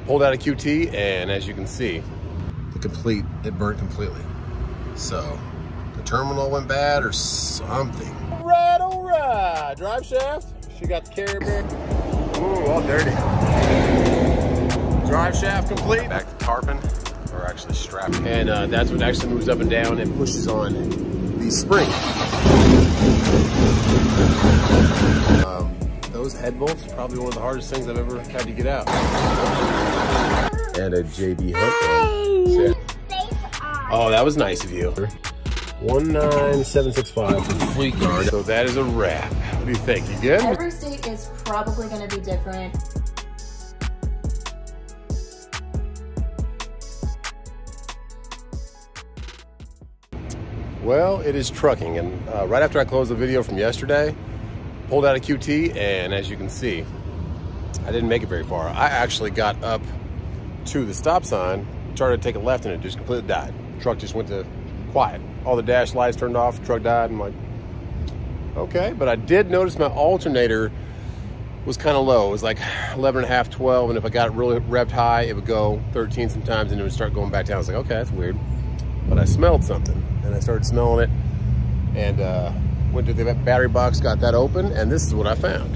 Pulled out a QT, and as you can see, it burnt completely. So the terminal went bad or something. All right, drive shaft. She got the carrier bearing. Ooh, all dirty. Drive shaft complete. Back to tarping, or actually strapping. And that's what actually moves up and down and pushes on the spring. Those head bolts are probably one of the hardest things I've ever had to get out. And a JD Hunt one. Oh, that was nice of you. 19765 for the fleet guard. So that is a wrap. What do you think? You good? Every state is probably going to be different. Well, it is trucking, and right after I closed the video from yesterday, pulled out a QT, and as you can see, I didn't make it very far. I actually got up to the stop sign, tried to take a left, and it just completely died. The truck just went to quiet. All the dash lights turned off, the truck died. I'm like, okay. But I did notice my alternator was kind of low. It was like 11.5, 12, and if I got it really revved high, it would go 13 sometimes, and it would start going back down. I was like, okay, that's weird. But I smelled something, and I started smelling it, and went to the battery box, got that open, and this is what I found.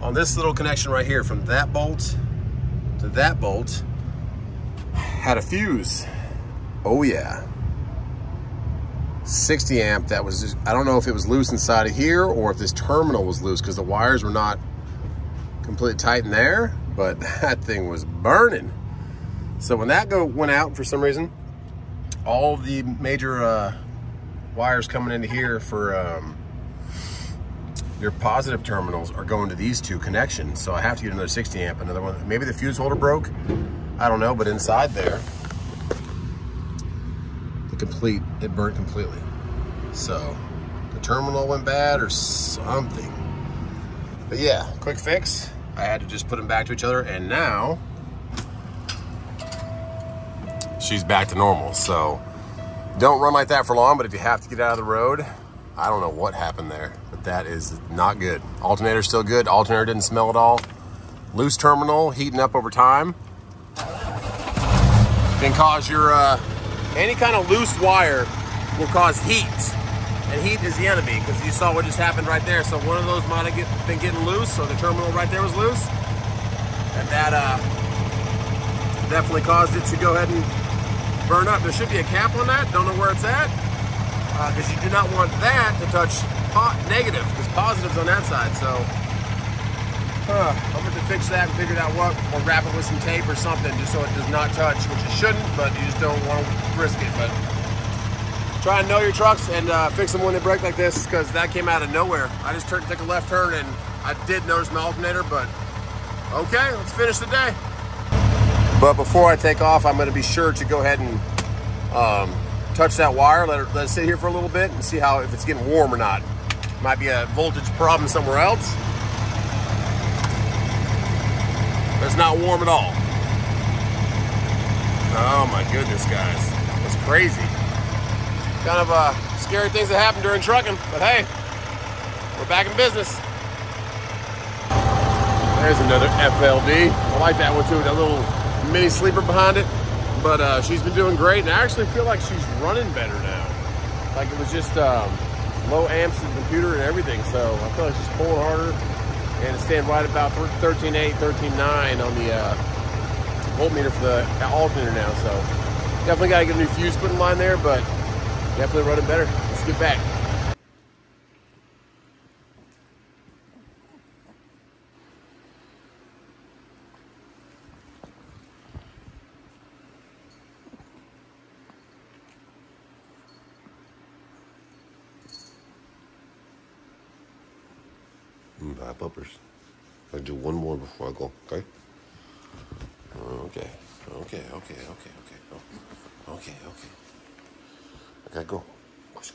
On this little connection right here, from that bolt to that bolt, had a fuse. Oh yeah. 60 amp, that was just, I don't know if it was loose inside of here or if this terminal was loose because the wires were not completely tight in there, but that thing was burning. So when that went out for some reason, all of the major wires coming into here for your positive terminals are going to these two connections. So I have to get another 60 amp, another one. Maybe the fuse holder broke, I don't know, but inside there, it burnt completely. So the terminal went bad or something. But yeah, quick fix. I had to just put them back to each other, and now she's back to normal. So don't run like that for long, but if you have to get out of the road, I don't know what happened there, but that is not good. Alternator's still good. Alternator didn't smell at all. Loose terminal heating up over time can cause your any kind of loose wire will cause heat, and heat is the enemy, because you saw what just happened right there. So one of those might have been getting loose, so the terminal right there was loose, and that definitely caused it to go ahead and burn up. There should be a cap on that, don't know where it's at, because you do not want that to touch negative, because positive's on that side. So I'm going to fix that and figure out what, or wrap it with some tape or something just so it does not touch, which it shouldn't, but you just don't want to risk it. But try and know your trucks and fix them when they break like this, because that came out of nowhere. I just took a left turn and I did notice my alternator, but okay, let's finish the day. But before I take off, I'm going to be sure to go ahead and touch that wire, let it sit here for a little bit and see if it's getting warm or not. Might be a voltage problem somewhere else. But it's not warm at all. Oh my goodness, guys. That's crazy. Kind of scary things that happen during trucking, but hey, we're back in business. There's another FLD. I like that one too, that little mini sleeper behind it. But she's been doing great, and I actually feel like she's running better now. Like it was just low amps in the computer and everything, so I feel like she's pulling harder. And it's staying right about 13.8, 13.9 on the voltmeter for the alternator now. So definitely got to get a new fuse put in line there, but definitely running better. Let's get back. Five bumpers. I'll do one more before I go, okay? Okay. Oh, I gotta go. Gosh.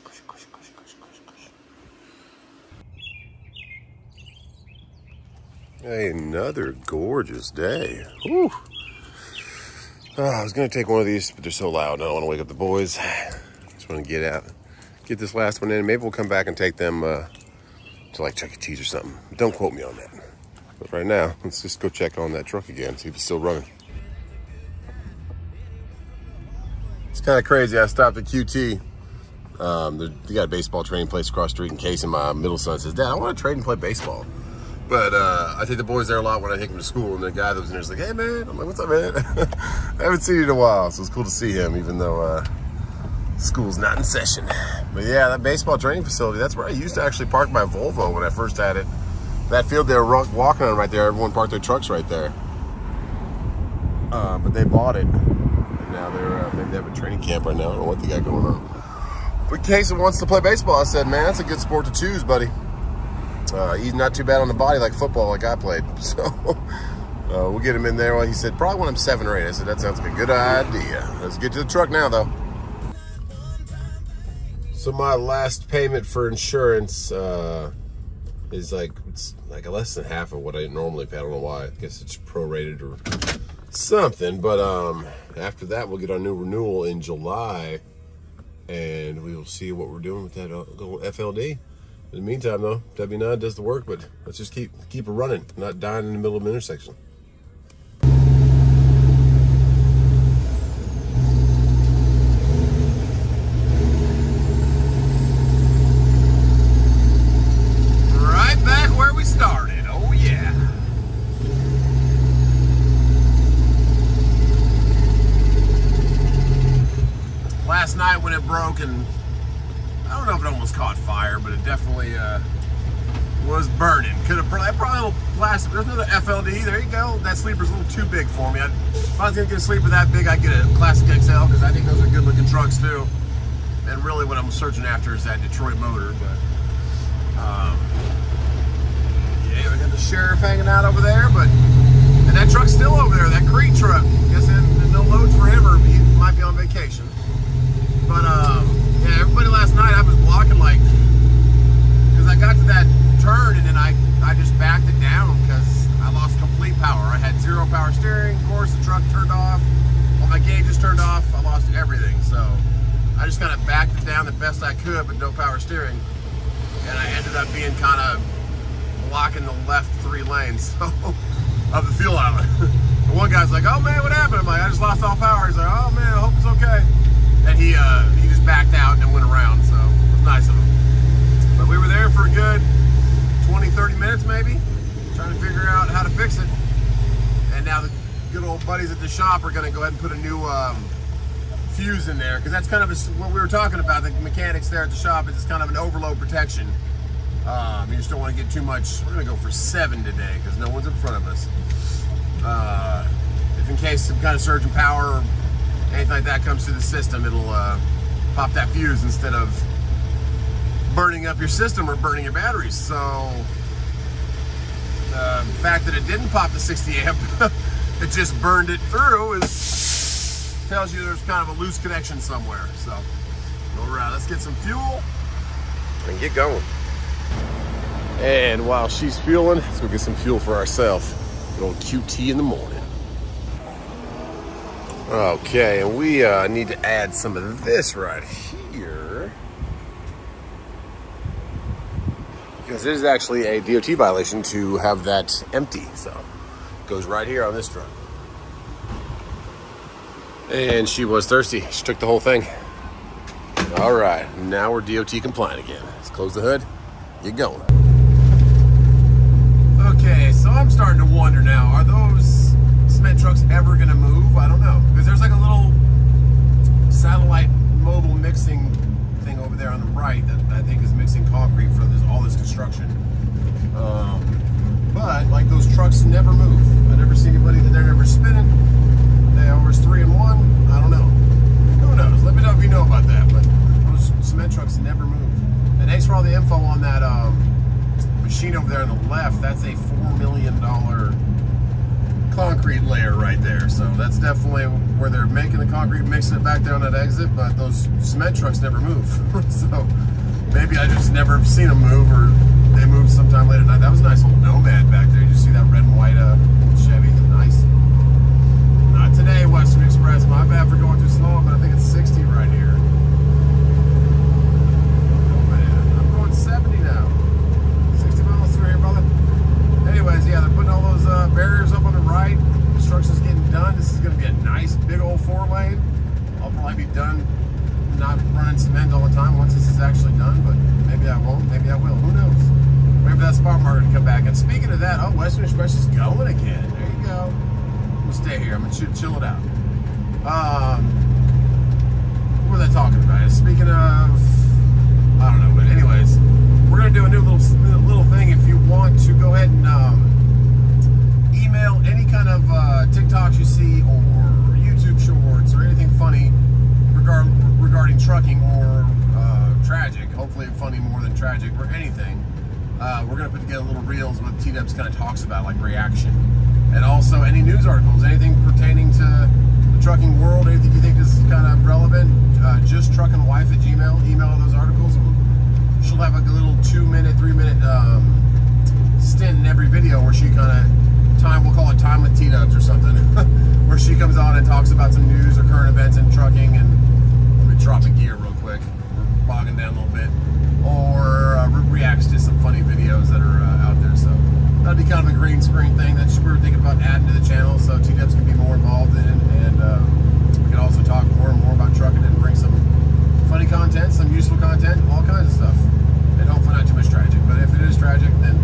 Another gorgeous day. Whew. I was gonna take one of these, but they're so loud. I don't want to wake up the boys. Just want to get this last one in. Maybe we'll come back and take them to like Chuck E. Cheese or something. Don't quote me on that. But right now, let's just go check on that truck again, see if it's still running. It's kind of crazy. I stopped at QT. They got a baseball training place across the street in case, and my middle son says, Dad, I want to trade and play baseball. But I take the boys there a lot when I take them to school, and the guy that was in there is like, hey, man. I'm like, what's up, man? I haven't seen you in a while, so it's cool to see him, even though school's not in session. But yeah, that baseball training facility, that's where I used to actually park my Volvo when I first had it. That field they were walking on right there, everyone parked their trucks right there. But they bought it, and now they're, maybe they have a training camp right now. I don't know what they got going on. But Casey wants to play baseball. I said, man, that's a good sport to choose, buddy. He's not too bad on the body like football, like I played. So we'll get him in there. Well, he said, probably when I'm 7 or 8. I said, that sounds like a good idea. Let's get to the truck now, though. So my last payment for insurance is it's like less than half of what I normally pay. I don't know why. I guess it's prorated or something. But after that, we'll get our new renewal in July. And we will see what we're doing with that FLD. In the meantime, though, W9 does the work, but let's just keep it running, not dying in the middle of an intersection. Right back where we started. Oh, yeah. Last night when it broke, and I don't know if it almost caught fire, but it definitely was burning. Could have probably lasted. There's another FLD. There you go. That sleeper's a little too big for me. If I was gonna get a sleeper that big, I'd get a Classic XL because I think those are good-looking trucks too. And really, what I'm searching after is that Detroit motor. But yeah, we got the sheriff hanging out over there. And that truck's still over there. That Crete truck. Guess no loads for him, or he might be on vacation. But yeah, everybody last night I was blocking because I got to that turn and then I just backed it down because I lost complete power. I had 0 power steering. Of course, the truck turned off. All my gauges turned off. I lost everything. So I just kind of backed it down the best I could, but no power steering. And I ended up being kind of blocking the left 3 lanes of the fuel island. And one guy's like, "Oh man, what happened?" I'm like, "I just lost all power." He's like, "Oh man, I hope it's okay." And he just backed out and then went around, so it was nice of him. But we were there for a good 20, 30 minutes maybe, trying to figure out how to fix it. And now the good old buddies at the shop are gonna go ahead and put a new fuse in there, because that's kind of what we were talking about. The mechanics there at the shop is it's kind of an overload protection. You just don't want to get too much. We're gonna go for 7 today because no one's in front of us. If in case some kind of surge in power or anything like that comes through the system, it'll pop that fuse instead of burning up your system or burning your batteries. So the fact that it didn't pop the 60 amp, it just burned it through, tells you there's kind of a loose connection somewhere. So all right, let's get some fuel and get going. And while she's fueling, let's go get some fuel for ourselves. Good old QT in the morning. Okay, and we need to add some of this right here, because it is actually a DOT violation to have that empty. So it goes right here on this truck. And she was thirsty. She took the whole thing. All right, now we're DOT compliant again. Let's close the hood, get going. Okay, so I'm starting to wonder now, are those cement trucks ever gonna move? I don't know, because there's like a little satellite mobile mixing thing over there on the right that I think is mixing concrete for all this construction. But like those trucks never move. I never see anybody that they're never spinning. They always 3 in 1. I don't know. Who knows? Let me know if you know about that. But those cement trucks never move. And thanks for all the info on that machine over there on the left. That's a $4 million concrete layer right there. So that's definitely where they're making the concrete, mixing it back there on that exit. But those cement trucks never move. So maybe I just never have seen them move, or they moved sometime later tonight. That was a nice old Nomad back there. You just see that red and white Chevy. Nice. Not today, Western Express. My bad for going too slow, but I think it's 60 right here. Oh man, I'm going 70 now. 60 miles through here, brother. Anyways, yeah, they're putting nice big old 4-lane. I'll probably be done not running cement all the time once this is actually done, but maybe I won't, maybe I will, who knows. Wait for that spot marker to come back. And speaking of that, oh, Western Express is going again. There you go. We'll stay here. I'm gonna chill it out. What was I talking about? Speaking of, I don't know, but anyways, we're gonna do a new little thing. If you want to go ahead and email any kind of TikToks you see or YouTube shorts or anything funny regarding trucking or tragic, hopefully funny more than tragic, or anything, we're gonna put together little reels what T-Dubs kind of talks about, like reaction, and also any news articles, anything pertaining to the trucking world, anything you think is kind of relevant. JustTruckin.wife@gmail, email those articles, and she'll have like a little 2-minute, 3-minute stint in every video where she kind of we'll call it Time with T-Dubs or something, where she comes on and talks about some news or current events in trucking, and let me drop a gear real quick, we're bogging down a little bit, or reacts to some funny videos that are out there. So that'd be kind of a green screen thing that we were thinking about adding to the channel, so T-Dubs can be more involved in it, and we can also talk more and more about trucking and bring some funny content, some useful content, all kinds of stuff, and hopefully not too much tragic, but if it is tragic, then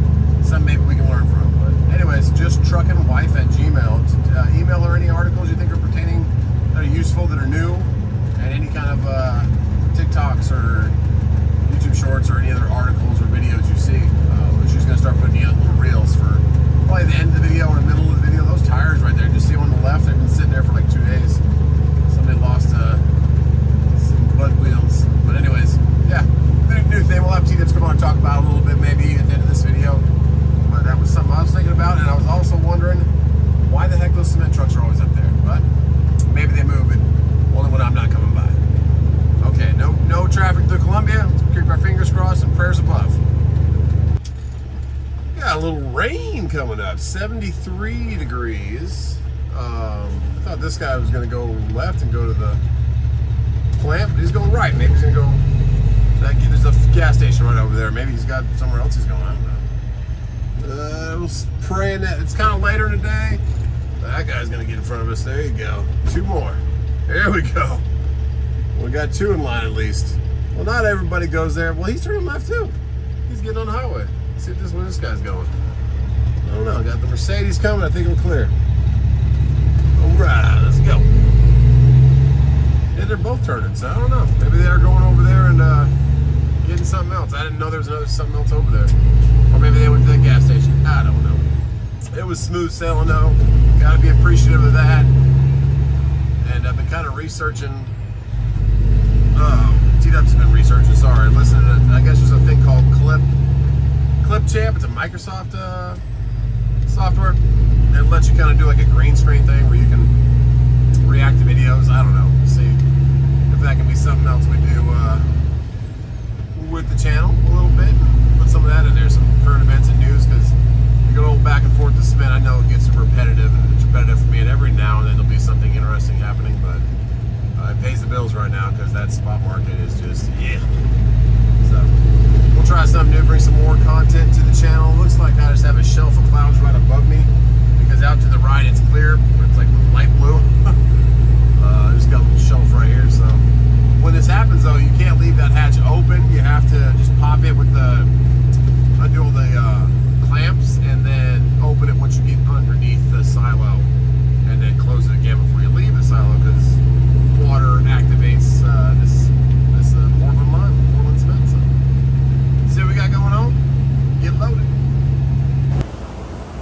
some maybe we can learn from. But anyways, JustTruckinWife@gmail. Email her any articles you think are pertaining, that are useful, that are new, and any kind of TikToks or YouTube shorts or any other articles or videos you see. She's going to start putting together little reels for probably the end of the video or the middle of the video. Those tires right there, just see them on the left, they've been sitting there for like 2 days. Somebody lost some butt wheels. But anyways, yeah, new thing. We'll have T-Dubs come on and talk about a little bit maybe at the end of this video. But that was something I was thinking about, and I was also wondering why the heck those cement trucks are always up there. But maybe they move it only when I'm not coming by. Okay, no traffic through Columbia. Let's keep our fingers crossed and prayers above. Got a little rain coming up, 73 degrees. I thought this guy was going to go left and go to the plant, but he's going right. Maybe he's going to go, there's a gas station right over there. Maybe he's got somewhere else he's going, I don't know. I was praying that it's kind of later in the day. That guy's going to get in front of us. There you go. 2 more. There we go. We got 2 in line at least. Well, not everybody goes there. Well, he's turning left too. He's getting on the highway. Let's see where this guy's going. I don't know. Got the Mercedes coming. I think we're clear. All right, let's go. Yeah, they're both turning, so I don't know. Maybe they're going over there and getting something else. I didn't know there was something else over there. Or maybe they went to the gas station. I don't know. It was smooth sailing though. Got to be appreciative of that. And I've been kind of researching. T-Dubs has been researching. Sorry, listening to. I guess there's a thing called Clipchamp. It's a Microsoft software. It lets you kind of do like a green screen thing where you can react to videos. I don't know. See if that can be something else we do with the channel a little bit. Put some of that in there, some current events and news, because you go back and forth to cement. I know it gets repetitive, and it's repetitive for me, and every now and then there'll be something interesting happening, but it pays the bills right now because that spot market is just, yeah. So we'll try something new, bring some more content to the channel. Looks like I just have a shelf of clouds right above me, because out to the right it's clear, but it's like light blue. I just got a little shelf right here, so when this happens though, you can't leave that hatch open. You have to just pop it with the, undo all the clamps, and then open it once you get underneath the silo, and then close it again before you leave the silo, because water activates this Portland cement. So see what we got going on? Get loaded.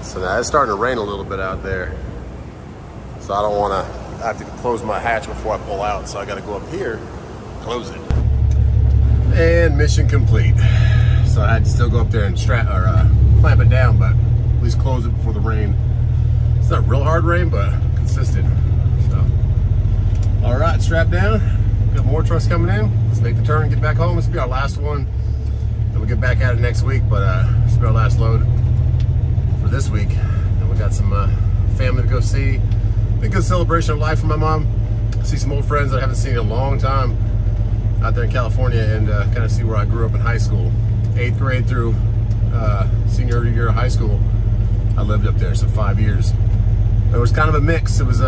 So now it's starting to rain a little bit out there, so I don't want to. I have to close my hatch before I pull out, so I got to go up here, close it, and mission complete. So I had to still go up there and clamp it down, but at least close it before the rain. It's not real hard rain, but consistent. So, all right, strap down. Got more trucks coming in. Let's make the turn and get back home. This will be our last one. Then we'll get back at it next week, but this will be our last load for this week. And we got some family to go see. Been a good celebration of life for my mom. See some old friends that I haven't seen in a long time out there in California, and kind of see where I grew up in high school. 8th grade through senior year of high school, I lived up there, so 5 years. It was kind of a mix. It was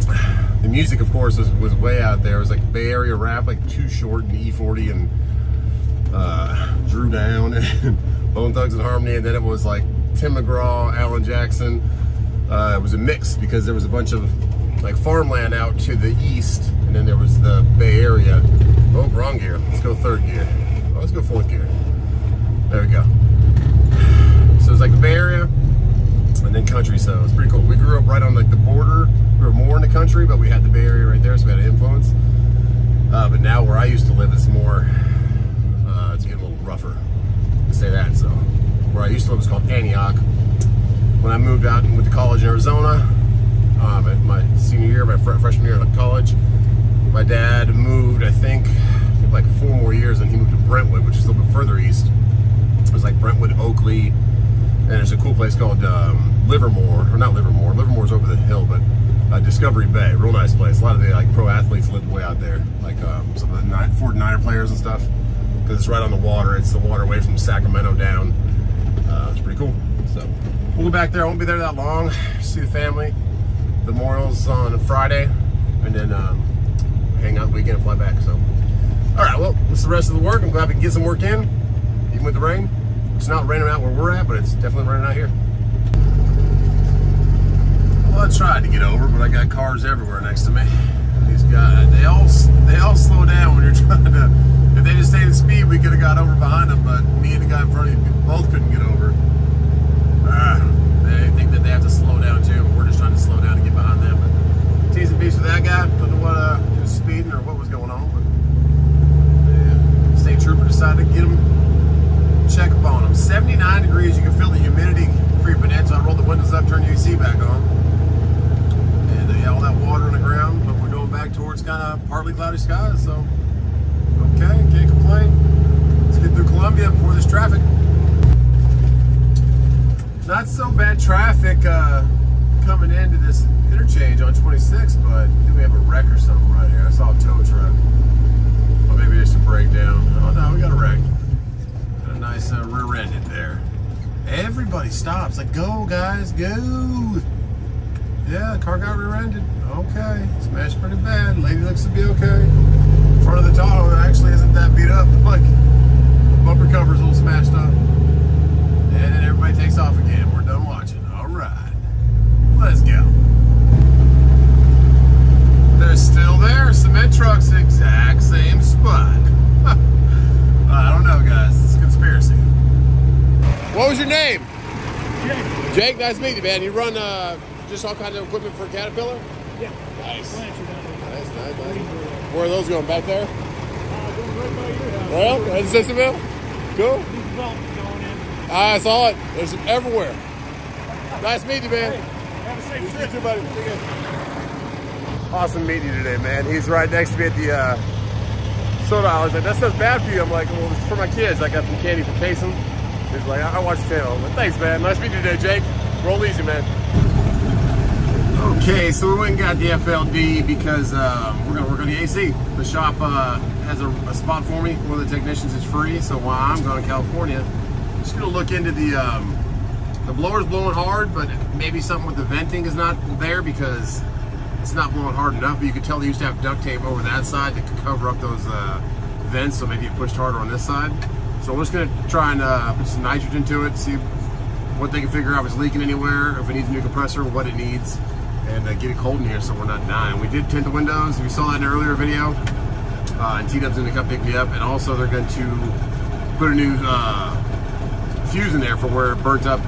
The music, of course, was way out there. It was like Bay Area rap, like Too Short and E40 and Drew Down and Bone Thugs and Harmony, and then it was like Tim McGraw, Alan Jackson. It was a mix because there was a bunch of like farmland out to the east, and then there was the Bay Area. Oh, wrong gear. Let's go third gear. Oh, let's go fourth gear. There we go. So it's like the Bay Area and then country, so it's pretty cool. We grew up right on like the border. We were more in the country, but we had the Bay Area right there, so we had an influence. But now where I used to live, it's more, it's getting a little rougher, to say that. So where I used to live was called Antioch. When I moved out and went to college in Arizona, at my senior year, my freshman year of college, my dad moved, I think like 4 more years, and he moved to Brentwood, which is a little bit further east. It was like Brentwood, Oakley, and there's a cool place called Livermore, or not Livermore. Livermore's over the hill, but Discovery Bay, real nice place. A lot of the like pro athletes live way out there, like some of the Fort Niner players and stuff, because it's right on the water. It's the waterway from Sacramento down. It's pretty cool. So we'll go back there. I won't be there that long. See the family. The Memorial's on Friday, and then hang out the weekend and fly back. So, all right. Well, this is the rest of the work. I'm glad we can get some work in, even with the rain. It's not raining out where we're at, but it's definitely raining out here. Well, I tried to get over, but I got cars everywhere next to me. These guys, they all slow down when you're trying to. If they just stayed at speed, we could have got over behind them, but me and the guy in front of you both couldn't get over. They think that they have to slow down too, but we're just trying to slow down to get behind them. But T's and B's with that guy. Don't know what he was speeding or what was going on, but the state trooper decided to get him, check up on him. 79 degrees. You can feel the humidity creeping in, so I rolled the windows up, turned the AC back on. Yeah, all that water on the ground, but we're going back towards kind of partly cloudy skies, so okay, can't complain. Let's get through Columbia before this traffic. Not so bad traffic coming into this interchange on 26, but I think we have a wreck or something right here. I saw a tow truck. Or maybe it's a breakdown. Oh no, we got a wreck. Got a nice rear-ended there. Everybody stops. Like, go guys, go. Yeah, car got rear-ended. Okay, smashed pretty bad. Lady looks to be okay. Front of the Tahoe actually isn't that beat up. Like, the bumper cover's a little smashed up. And then everybody takes off again. We're done watching. All right, let's go. They're still there. Cement trucks, exact same spot. I don't know, guys. It's a conspiracy. What was your name? Jake. Jake, nice to meet you, man. You run just all kinds of equipment for Caterpillar? Yeah. Nice. Nice. Where are those going? Back there? Going right by your house. Well, in Simpsonville? Cool. These developments going in. I saw it. There's them everywhere. Nice meeting you, man. Hey, have a safe trip. You too, buddy. Awesome meeting you today, man. He's right next to me at the soda aisle. He's like, that stuff's bad for you. I'm like, well, it's for my kids. I got some candy for Kason. He's like, I watch the channel. I'm like, thanks, man. Nice meeting you today, Jake. Roll easy, man. Okay, so we went and got the FLD because we're going to work on the AC. The shop has a spot for me. One of the technicians is free, so while I'm going to California, I'm just going to look into the blower's blowing hard, but maybe something with the venting is not there because it's not blowing hard enough. But you can tell they used to have duct tape over that side to cover up those vents, so maybe it pushed harder on this side. So we're just going to try and put some nitrogen to it, see what they can figure out if it's leaking anywhere, if it needs a new compressor, what it needs, and get it cold in here so we're not dying. We did tint the windows. We saw that in an earlier video. And T-Dub's going to come pick me up, and also they're going to put a new fuse in there for where it burnt up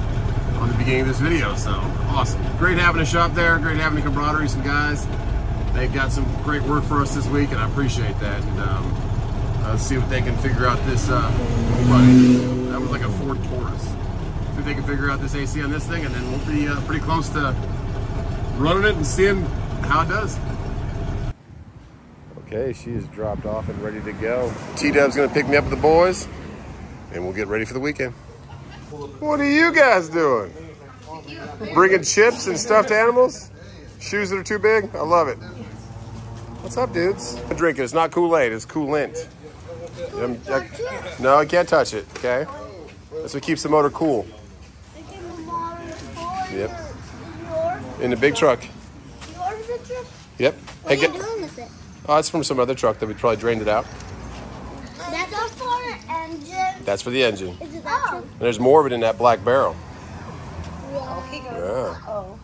on the beginning of this video. So awesome. Great having a shop there. Great having a camaraderie, some guys. They've got some great work for us this week, and I appreciate that. And let's see what they can figure out this. That was like a Ford Taurus. See if they can figure out this AC on this thing, and then we'll be pretty close to running it and seeing how it does. Okay, she is dropped off and ready to go. T-Dub's gonna pick me up with the boys, and we'll get ready for the weekend. What are you guys doing? Bringing chips and stuffed animals? Shoes that are too big? I love it. What's up, dudes? Drink it. It's not Kool-Aid, it's Coolant. No, you can't touch it, okay? That's what keeps the motor cool. Yep. In the big truck. Yours the truck? Yep. What are you doing with it? Oh, it's from some other truck that we probably drained it out. That's all for engine. That's for the engine. Is it that too? And there's more of it in that black barrel. Yeah. Yeah. Oh.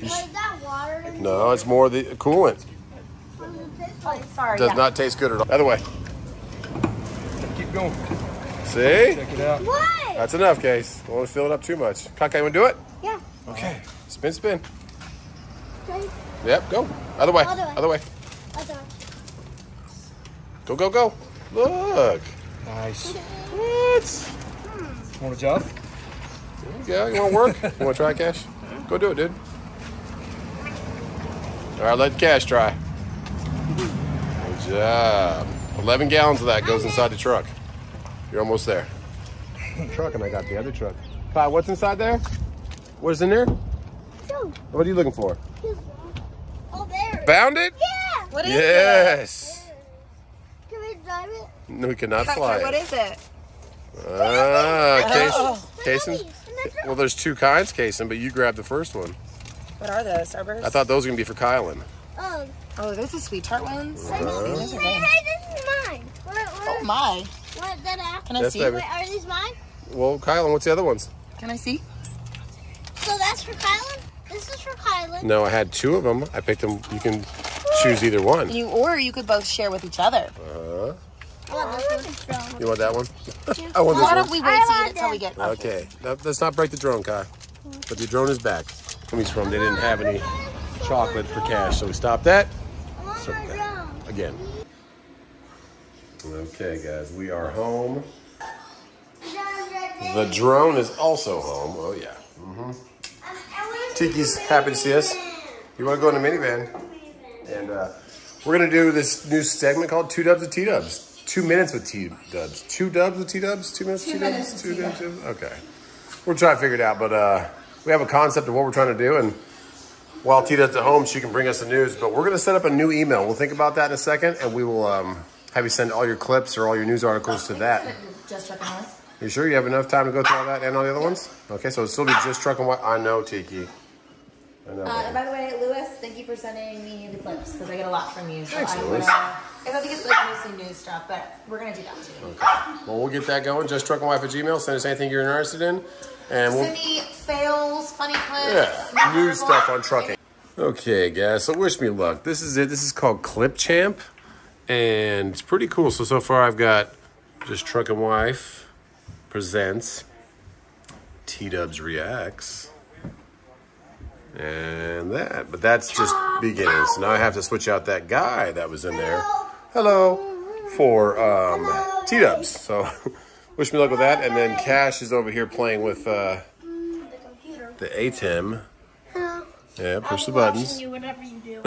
Is that water? No, it's more the coolant. Oh, sorry. Does not taste good at all. Other way. Keep going. See? Check it out. What? That's enough, Case. Don't want to fill it up too much. Kaka, you want to do it? Yeah. Okay. Spin, spin. Okay. Yep, go. Other way. Other way. Other way. Other. Go, go, go. Look. Nice. What? Want a job? Yeah, you want to work? You want to try, Cash? Go do it, dude. All right, let Cash try. Good job. 11 gallons of that goes inside the truck. You're almost there. Truck, and I got the other truck. Kai, what's inside there? What's in there? Go. What are you looking for? Oh, there. Found it? Yeah. What is Yes. Can we drive it? No, we cannot it? fly What it. is it? Casing. Well, there's two kinds, Casing, but you grabbed the first one. What are those? Starbursts? I thought those were going to be for Kylan. Oh. Oh, those are sweet tart ones. Hey, Those are hey, good. this is mine. Oh my. What did I? Can I Yes, see? baby. Wait, are these mine? Well, Kylan, what's the other ones? Can I see? So that's for Kylan? This is for Kylan. No, I had two of them. I picked them. You can choose either one. Or you could both share with each other. I want this one. You want that one? I want this Why one. don't we wait to eat it till we get up? Okay, let's not break the drone, Kai. But the drone is back. He's from. They didn't have any chocolate for Cash, so we stopped that. So again. Okay, guys, we are home. The drone is also home. Oh yeah. Tiki's happy to see us. You want to go in the minivan? And we're gonna do this new segment called 2 Dubs with T-Dubs. 2 minutes with T-Dubs. 2 Dubs with T-Dubs? 2 minutes with T-Dubs? 2 Dubs? Okay. We'll try to figure it out, but we have a concept of what we're trying to do, and while T-Dubs at home, she can bring us the news, but we're gonna set up a new email. We'll think about that in a second, and we will have you send all your clips or all your news articles to that. JustTruckin.shop. You sure you have enough time to go through all that and all the other ones? Okay, so it'll still be just Truck and White. I know, Tiki. I know. And by the way, Lewis, thank you for sending me the clips because I get a lot from you. So Thanks, I Lewis. I think it's like mostly news stuff, but we're gonna do that too. Okay. Well, we'll get that going. Just Truck and Wife at Gmail. Send us anything you're interested in, and we'll Send me fails, funny clips, yeah news stuff on trucking. Okay, guys. So wish me luck. This is it. This is called Clip Champ, and it's pretty cool. So far I've got Just Truck and Wife presents T-Dubs Reacts. And that, but that's just beginning. So now I have to switch out that guy that was in there. Hello. For T-Dubs. So wish me luck with that. And then Cash is over here playing with the ATEM. Yeah, push the buttons. You whatever you do.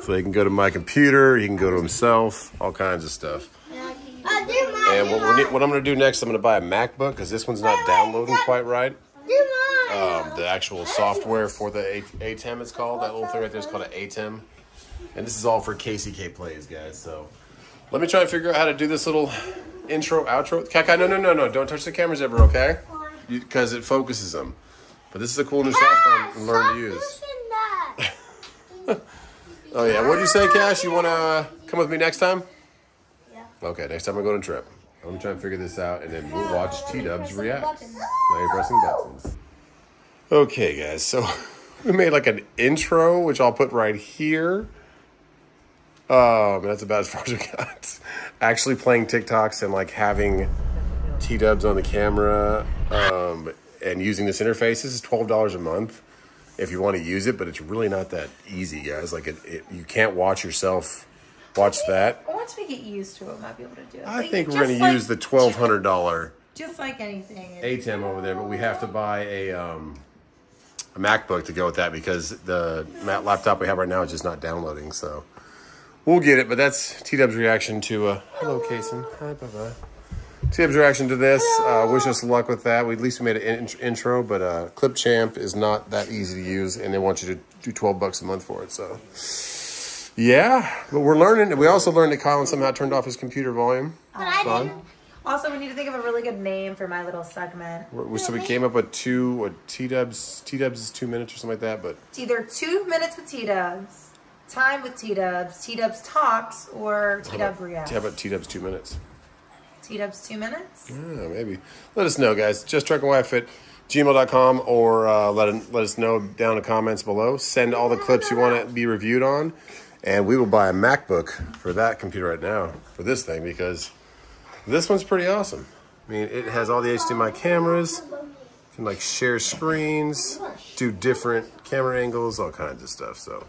So he can go to my computer. He can go to himself. All kinds of stuff. And what I'm going to do next, I'm going to buy a MacBook because this one's not downloading quite right. The actual software for the ATEM is called. That little thing right there is called an ATEM. And this is all for KCK plays, guys. So let me try and figure out how to do this little intro, outro. Kaka, no. Don't touch the cameras ever, okay? Because it focuses them. But this is a cool new software I'm learning to use. Oh, yeah. What did you say, Cash? You want to come with me next time? Yeah. Okay, next time I go on a trip. I'm going to try and figure this out, and then we'll watch T-Dubs react. Now you're pressing buttons. Okay, guys, so we made like an intro, which I'll put right here. That's about as far as we got. Actually playing TikToks and like having T-Dubs on the camera and using this interface. This is $12 a month if you want to use it, but it's really not that easy, guys. Like you can't watch yourself watch that. Once we get used to it, we might be able to do it. I think we're going to use the $1,200 just like anything. ATEM over there, but we have to buy a MacBook to go with that because the laptop we have right now is just not downloading. So we'll get it, but that's T-Dub's reaction to hello, Kason. Hi, bye-bye. T-Dub's reaction to this. Wish us luck with that. At least we made an intro, but Clip Champ is not that easy to use, and they want you to do $12 a month for it. So yeah, but we're learning. We also learned that Colin somehow turned off his computer volume. But I didn't. Also, we need to think of a really good name for my little segment. So we came up with T-Dubs. T-Dubs is 2 minutes or something like that, but It's either 2 minutes with T-Dubs, time with T-Dubs, T-Dubs talks, or T-Dub reacts. how about T-Dubs 2 minutes? T-Dubs 2 minutes? Yeah, maybe. Let us know, guys. JustTruckinWife@gmail.com, or let us know down in the comments below. Send all the clips you want to be reviewed on, and we will buy a MacBook for that computer right now, for this thing, because this one's pretty awesome. I mean, it has all the HDMI cameras, you can like share screens, do different camera angles, all kinds of stuff. So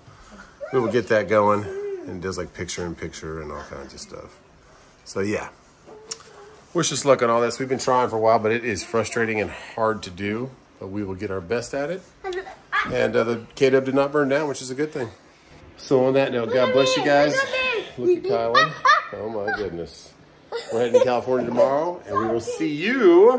we will get that going, and it does like picture-in-picture and all kinds of stuff. So yeah, wish us luck on all this. We've been trying for a while, but it is frustrating and hard to do, but we will get our best at it. And the K-Dub did not burn down, which is a good thing. So on that note, God bless you guys. Look at Kylan. Oh my goodness. We're heading to California tomorrow, and we will see you